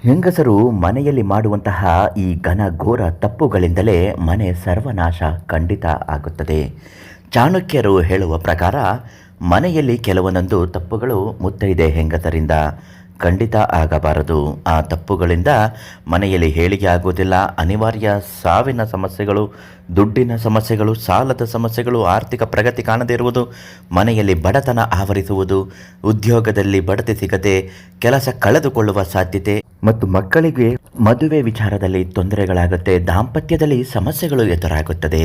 ಹೆಂಗಸರು ಮನೆಯಲ್ಲಿ ಮಾಡುವಂತಹ ಈ ಘನಘೋರ ತಪ್ಪುಗಳಿಂದಲೇ ಮನೆ ಸರ್ವನಾಶ ಖಂಡಿತ ಆಗುತ್ತದೆ. ಚಾಣಕ್ಯರು ಹೇಳುವ ಪ್ರಕಾರ ಮನೆಯಲ್ಲಿ ಕೆಲವೊಂದೊಂದು ತಪ್ಪುಗಳು ಮುತ್ತೈದೆ ಹೆಂಗಸರಿಂದ ಖಂಡಿತ ಆಗಬಾರದು. ಆ ತಪ್ಪುಗಳಿಂದ ಮನೆಯಲ್ಲಿ ಏಳಿಗೆ ಆಗುವುದಿಲ್ಲ. ಅನಿವಾರ್ಯ ಸಾವಿನ ಸಮಸ್ಯೆಗಳು, ದುಡ್ಡಿನ ಸಮಸ್ಯೆಗಳು, ಸಾಲದ ಸಮಸ್ಯೆಗಳು, ಆರ್ಥಿಕ ಪ್ರಗತಿ ಕಾಣದೇ ಇರುವುದು, ಮನೆಯಲ್ಲಿ ಬಡತನ ಆವರಿಸುವುದು, ಉದ್ಯೋಗದಲ್ಲಿ ಬಡ್ತಿ ಸಿಗದೆ ಕೆಲಸ ಕಳೆದುಕೊಳ್ಳುವ ಸಾಧ್ಯತೆ ಮತ್ತು ಮಕ್ಕಳಿಗೆ ಮದುವೆ ವಿಚಾರದಲ್ಲಿ ತೊಂದರೆಗಳಾಗುತ್ತೆ, ದಾಂಪತ್ಯದಲ್ಲಿ ಸಮಸ್ಯೆಗಳು ಎದುರಾಗುತ್ತದೆ.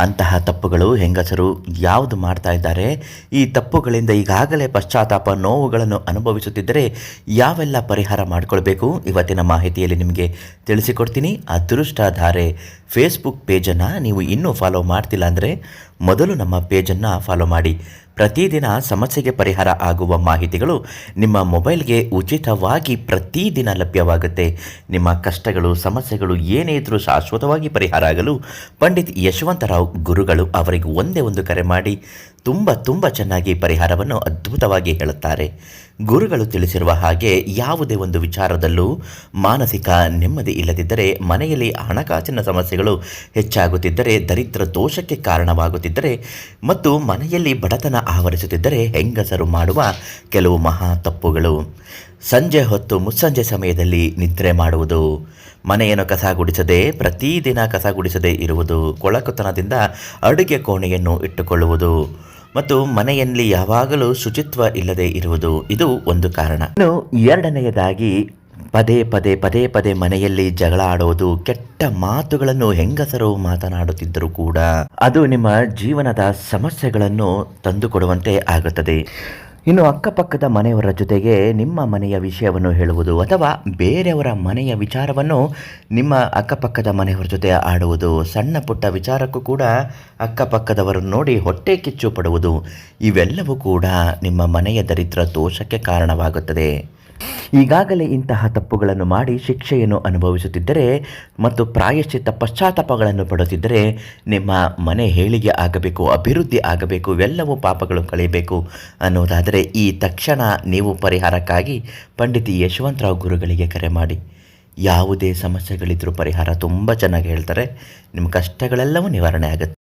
ಅಂತಹ ತಪ್ಪುಗಳು ಹೆಂಗಸರು ಯಾವುದು ಮಾಡ್ತಾ ಇದ್ದಾರೆ, ಈ ತಪ್ಪುಗಳಿಂದ ಈಗಾಗಲೇ ಪಶ್ಚಾತ್ತಾಪ ನೋವುಗಳನ್ನು ಅನುಭವಿಸುತ್ತಿದ್ದರೆ ಯಾವೆಲ್ಲ ಪರಿಹಾರ ಮಾಡಿಕೊಳ್ಬೇಕು ಇವತ್ತಿನ ಮಾಹಿತಿಯಲ್ಲಿ ನಿಮಗೆ ತಿಳಿಸಿಕೊಡ್ತೀನಿ. ಅದೃಷ್ಟಧಾರೆ ಫೇಸ್ಬುಕ್ ಪೇಜನ್ನು ನೀವು ಇನ್ನೂ ಫಾಲೋ ಮಾಡ್ತಿಲ್ಲ ಅಂದರೆ ಮೊದಲು ನಮ್ಮ ಪೇಜನ್ನು ಫಾಲೋ ಮಾಡಿ. ಪ್ರತಿದಿನ ಸಮಸ್ಯೆಗೆ ಪರಿಹಾರ ಆಗುವ ಮಾಹಿತಿಗಳು ನಿಮ್ಮ ಮೊಬೈಲ್ಗೆ ಉಚಿತವಾಗಿ ಪ್ರತಿದಿನ ಲಭ್ಯವಾಗುತ್ತೆ. ನಿಮ್ಮ ಕಷ್ಟಗಳು, ಸಮಸ್ಯೆಗಳು ಏನೇ ಇದ್ದರೂ ಶಾಶ್ವತವಾಗಿ ಪರಿಹಾರ ಆಗಲು ಪಂಡಿತ್ ಯಶವಂತರಾವ್ ಗುರುಗಳು ಅವರಿಗೆ ಒಂದೇ ಒಂದು ಕರೆ ಮಾಡಿ ತುಂಬ ಚೆನ್ನಾಗಿ ಪರಿಹಾರವನ್ನು ಅದ್ಭುತವಾಗಿ ಹೇಳುತ್ತಾರೆ. ಗುರುಗಳು ತಿಳಿಸಿರುವ ಹಾಗೆ ಯಾವುದೇ ಒಂದು ವಿಚಾರದಲ್ಲೂ ಮಾನಸಿಕ ನೆಮ್ಮದಿ ಇಲ್ಲದಿದ್ದರೆ, ಮನೆಯಲ್ಲಿ ಹಣಕಾಸಿನ ಸಮಸ್ಯೆಗಳು ಹೆಚ್ಚಾಗುತ್ತಿದ್ದರೆ, ದರಿದ್ರ ದೋಷಕ್ಕೆ ಕಾರಣವಾಗುತ್ತಿದ್ದರೆ ಮತ್ತು ಮನೆಯಲ್ಲಿ ಬಡತನ ಆವರಿಸುತ್ತಿದ್ದರೆ ಹೆಂಗಸರು ಮಾಡುವ ಕೆಲವು ಮಹಾ ತಪ್ಪುಗಳು: ಸಂಜೆ ಹೊತ್ತು ಮುಸ್ಸಂಜೆ ಸಮಯದಲ್ಲಿ ನಿದ್ರೆ ಮಾಡುವುದು, ಮನೆಯನ್ನು ಕಸ ಗುಡಿಸದೆ ಪ್ರತಿದಿನ ಕಸ ಗುಡಿಸದೇ ಇರುವುದು, ಕೊಳಕುತನದಿಂದ ಅಡುಗೆ ಕೋಣೆಯನ್ನು ಇಟ್ಟುಕೊಳ್ಳುವುದು ಮತ್ತು ಮನೆಯಲ್ಲಿ ಯಾವಾಗಲೂ ಶುಚಿತ್ವ ಇಲ್ಲದೆ ಇರುವುದು ಇದು ಒಂದು ಕಾರಣ. ಇನ್ನು ಎರಡನೆಯದಾಗಿ ಪದೇ ಮನೆಯಲ್ಲಿ ಜಗಳ ಆಡೋದು, ಕೆಟ್ಟ ಮಾತುಗಳನ್ನು ಹೆಂಗಸರು ಮಾತನಾಡುತ್ತಿದ್ದರೂ ಕೂಡ ಅದು ನಿಮ್ಮ ಜೀವನದ ಸಮಸ್ಯೆಗಳನ್ನು ತಂದುಕೊಡುವಂತೆ ಆಗುತ್ತದೆ. ಇನ್ನು ಅಕ್ಕಪಕ್ಕದ ಮನೆಯವರ ಜೊತೆಗೆ ನಿಮ್ಮ ಮನೆಯ ವಿಷಯವನ್ನು ಹೇಳುವುದು ಅಥವಾ ಬೇರೆಯವರ ಮನೆಯ ವಿಚಾರವನ್ನು ನಿಮ್ಮ ಅಕ್ಕಪಕ್ಕದ ಮನೆಯವರ ಜೊತೆ ಆಡುವುದು, ಸಣ್ಣ ಪುಟ್ಟ ವಿಚಾರಕ್ಕೂ ಕೂಡ ಅಕ್ಕಪಕ್ಕದವರನ್ನು ನೋಡಿ ಹೊಟ್ಟೆ ಕಿಚ್ಚು ಪಡುವುದು, ಇವೆಲ್ಲವೂ ಕೂಡ ನಿಮ್ಮ ಮನೆಯ ದರಿದ್ರ ದೋಷಕ್ಕೆ ಕಾರಣವಾಗುತ್ತದೆ. ಈಗಾಗಲೇ ಇಂತಹ ತಪ್ಪುಗಳನ್ನು ಮಾಡಿ ಶಿಕ್ಷೆಯನ್ನು ಅನುಭವಿಸುತ್ತಿದ್ದರೆ ಮತ್ತು ಪ್ರಾಯಶ್ಚಿತ್ತ ಪಶ್ಚಾತ್ತಾಪಗಳನ್ನು ಪಡುತ್ತಿದ್ದರೆ ನಿಮ್ಮ ಮನೆ ಏಳಿಗೆ ಆಗಬೇಕು, ಅಭಿವೃದ್ಧಿ ಆಗಬೇಕು, ಇವೆಲ್ಲವೂ ಪಾಪಗಳು ಕಳೆಯಬೇಕು ಅನ್ನೋದಾದರೆ ಈ ತಕ್ಷಣ ನೀವು ಪರಿಹಾರಕ್ಕಾಗಿ ಪಂಡಿತ್ ಯಶವಂತರಾವ್ ಗುರುಗಳಿಗೆ ಕರೆ ಮಾಡಿ. ಯಾವುದೇ ಸಮಸ್ಯೆಗಳಿದ್ದರೂ ಪರಿಹಾರ ತುಂಬ ಚೆನ್ನಾಗಿ ಹೇಳ್ತಾರೆ. ನಿಮ್ಮ ಕಷ್ಟಗಳೆಲ್ಲವೂ ನಿವಾರಣೆ ಆಗುತ್ತೆ.